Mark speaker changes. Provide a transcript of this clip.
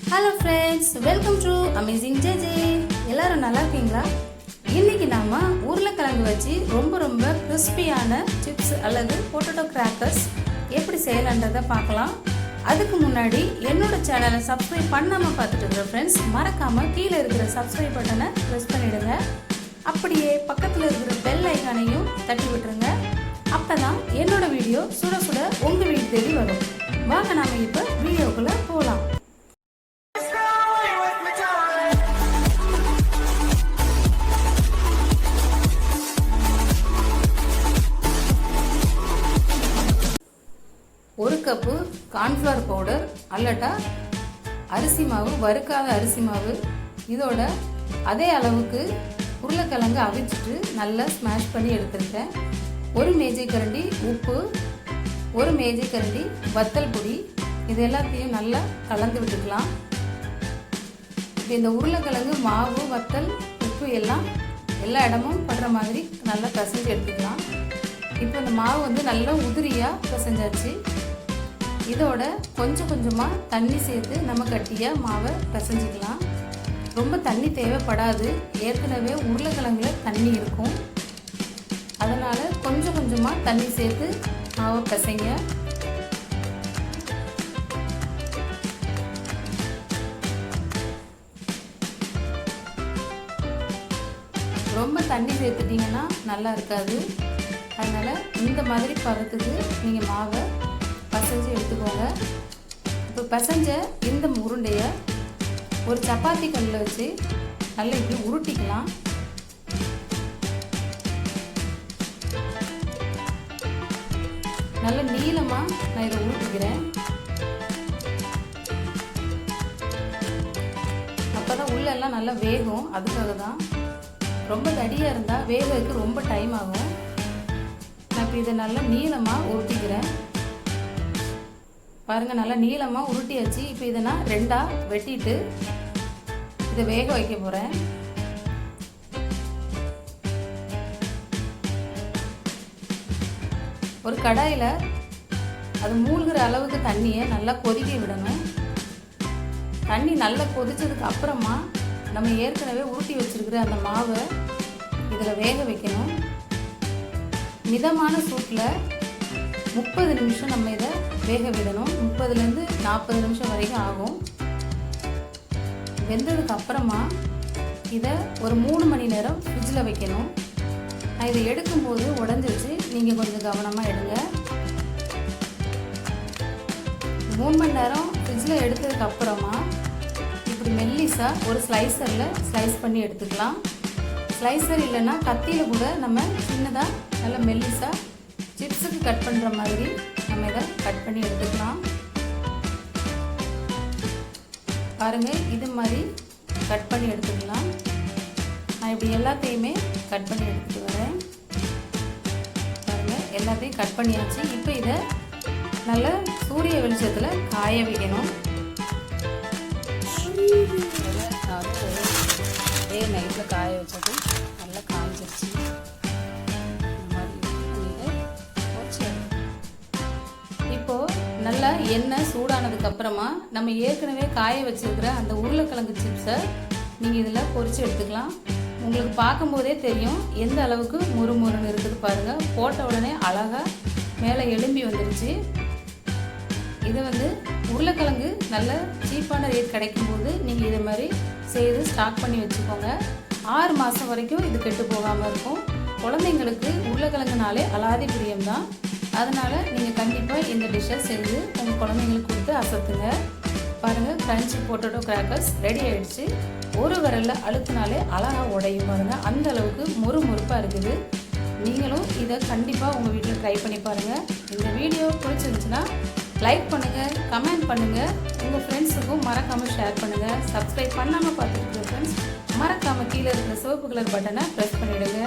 Speaker 1: Hello friends, welcome to amazing JJ. எல்லாரும் நல்லா இருக்கீங்களா? இன்னைக்கு நாம உருளைக்கிழங்கு வச்சு ரொம்ப கிறிஸ்பியான சிப்ஸ் அல்லது பொட்டேட்டோ கிராக்கர்ஸ் எப்படி செய்யலான்றதை பார்க்கலாம். அதுக்கு முன்னாடி என்னோட சேனலை சப்ஸ்கிரைப் பண்ணாமல் பார்த்துட்டு இருக்கிற ஃப்ரெண்ட்ஸ், மறக்காமல் கீழே இருக்கிற சப்ஸ்கிரைப் பட்டனை ப்ரெஸ் பண்ணிவிடுங்க. அப்படியே பக்கத்தில் இருக்கிற பெல் ஐக்கானையும் தட்டி விட்டுருங்க. அப்போ தான் என்னோட வீடியோ சுட சுட உங்கள் வீடு தேடி வரும். வாங்க நாம இப்போ வீடியோக்குள்ளே போகலாம். ஒரு கப்பு கார்ன்ஃப்ளவர் பவுடர் அல்லட்டா அரிசி மாவு, வறுக்காத அரிசி மாவு, இதோட அதே அளவுக்கு உருளைக்கிழங்கு அவிச்சிட்டு நல்லா ஸ்மாஷ் பண்ணி எடுத்துருக்கேன். ஒரு மேஜை கரண்டி உப்பு, ஒரு மேஜை கரண்டி வத்தல் பொடி, இது எல்லாத்தையும் நல்லா கலந்து விட்டுக்கலாம். இப்போ இந்த உருளைக்கிழங்கு மாவு, வத்தல், உப்பு எல்லாம் எல்லா இடமும் படுற மாதிரி நல்லா பிசைஞ்சு எடுத்துக்கலாம். இப்போ இந்த மாவு நல்லா உதிரியாக பிசைஞ்சாச்சு. இதோட கொஞ்சமாக தண்ணி சேர்த்து நம்ம கட்டியாக மாவை பிசைஞ்சிக்கலாம். ரொம்ப தண்ணி தேவைப்படாது, ஏற்கனவே உருளைக்கிழங்குல தண்ணி இருக்கும். அதனால் கொஞ்சமாக தண்ணி சேர்த்து மாவை பிசைங்க. ரொம்ப தண்ணி சேர்த்துட்டிங்கன்னா நல்லா இருக்காது. அதனால் இந்த மாதிரி பதத்துக்கு நீங்கள் மாவை பசைஞ்சு எடுத்துக்கோங்க. இப்போ பசைஞ்ச இந்த உருண்டையை ஒரு சப்பாத்தி கல்லில் வச்சு நல்லா இப்படி உருட்டிக்கலாம். நல்ல நீளமாக நான் இதை உருட்டிக்கிறேன். அப்போ தான் உள்ளெல்லாம் நல்லா வேகும். அதுக்காக தான். ரொம்ப தடியாக இருந்தால் வேகிறதுக்கு ரொம்ப டைம் ஆகும். நான் இப்போ இதை நல்லா நீளமாக உருட்டிக்கிறேன். பாருங்கள், நல்லா நீளமாக உருட்டியாச்சு. இப்போ இதை நான் ரெண்டாக வெட்டிட்டு இதை வேக வைக்க போகிறேன். ஒரு கடாயில் அது மூழ்கிற அளவுக்கு தண்ணியை நல்லா கொதிக்க விடணும். தண்ணி நல்லா கொதிச்சதுக்கு அப்புறமா நம்ம ஏற்கனவே உருட்டி வச்சிருக்கிற அந்த மாவை இதில் வேக வைக்கணும். மிதமான சூட்டில் 30 நிமிஷம் நம்ம இதை வேக விடணும். 30லேருந்து 40 நிமிஷம் வரைக்கும் ஆகும். வெந்ததுக்கு அப்புறமா இதை ஒரு 3 மணி நேரம் ஃப்ரிட்ஜில் வைக்கணும். நான் இதை எடுக்கும்போது உடஞ்சிருச்சு, நீங்கள் கொஞ்சம் கவனமாக எடுங்க. 3 மணி நேரம் ஃப்ரிட்ஜில் எடுத்ததுக்கு அப்புறமா இப்படி மெல்லிஸாக ஒரு ஸ்லைசரில் ஸ்லைஸ் பண்ணி எடுத்துக்கலாம். ஸ்லைசர் இல்லைன்னா கத்தியில் கூட நம்ம சின்னதாக நல்லா மெல்லிஸாக சிப்ஸுக்கு கட் பண்ணுற மாதிரி நம்ம இதை கட் பண்ணி எடுத்துக்கலாம். பாருங்கள், இது மாதிரி கட் பண்ணி எடுத்துக்கலாம். நான் இப்படி எல்லாத்தையுமே கட் பண்ணி எடுத்துட்டு வரேன். பாருங்கள், எல்லாத்தையும் கட் பண்ணியாச்சு. இப்போ இதை நல்ல சூரிய வெளிச்சத்தில் காய வைக்கணும். அதே நைட்டில் காய வச்சது நல்லா காய்ஞ்சிருச்சு. இப்போது நல்லா எண்ணெய் சூடானதுக்கு அப்புறமா நம்ம ஏற்கனவே காய வச்சிருக்கிற அந்த உருளைக்கிழங்கு சிப்ஸை நீங்கள் இதில் பொரிச்சு எடுத்துக்கலாம். உங்களுக்கு பார்க்கும்போதே தெரியும் எந்த அளவுக்கு முறுமுறுன்னு இருக்குது. பாருங்கள், போட்ட உடனே அழகாக மேலே எலும்பி வந்துருச்சு. இதை உருளைக்கிழங்கு நல்ல சீப்பான ரேட் கிடைக்கும்போது நீங்கள் இதை மாதிரி செய்து ஸ்டாக் பண்ணி வச்சுக்கோங்க. 6 மாதம் வரைக்கும் இது கெட்டு போகாமல் இருக்கும். குழந்தைங்களுக்கு உருளைக்கிழங்குனாலே அலாதி பிரியம்தான். அதனால் நீங்கள் கண்டிப்பாக இந்த டிஷ்ஷை செஞ்சு உங்கள் குழந்தைங்களுக்கு கொடுத்து அசத்துங்க. பாருங்கள், கிரன்ச்சி பொட்டேட்டோ கிராக்கர்ஸ் ரெடி ஆகிடுச்சு. ஒரு விரலில் அழுத்தினாலே அழகாக உடையும். பாருங்கள், அந்த அளவுக்கு முறுமுறுப்பாக இருக்குது. நீங்களும் இதை கண்டிப்பாக உங்கள் வீட்டில் ட்ரை பண்ணி பாருங்கள். இந்த வீடியோ பிடிச்சிருந்துச்சுன்னா லைக் பண்ணுங்கள், கமெண்ட் பண்ணுங்கள், உங்கள் ஃப்ரெண்ட்ஸுக்கும் மறக்காமல் ஷேர் பண்ணுங்கள். சப்ஸ்கிரைப் பண்ணாமல் பார்த்துட்டு ஃப்ரெண்ட்ஸ், மறக்காமல் கீழே இருக்கிற சிவப்பு கலர் பட்டனை ப்ரெஸ் பண்ணிவிடுங்க.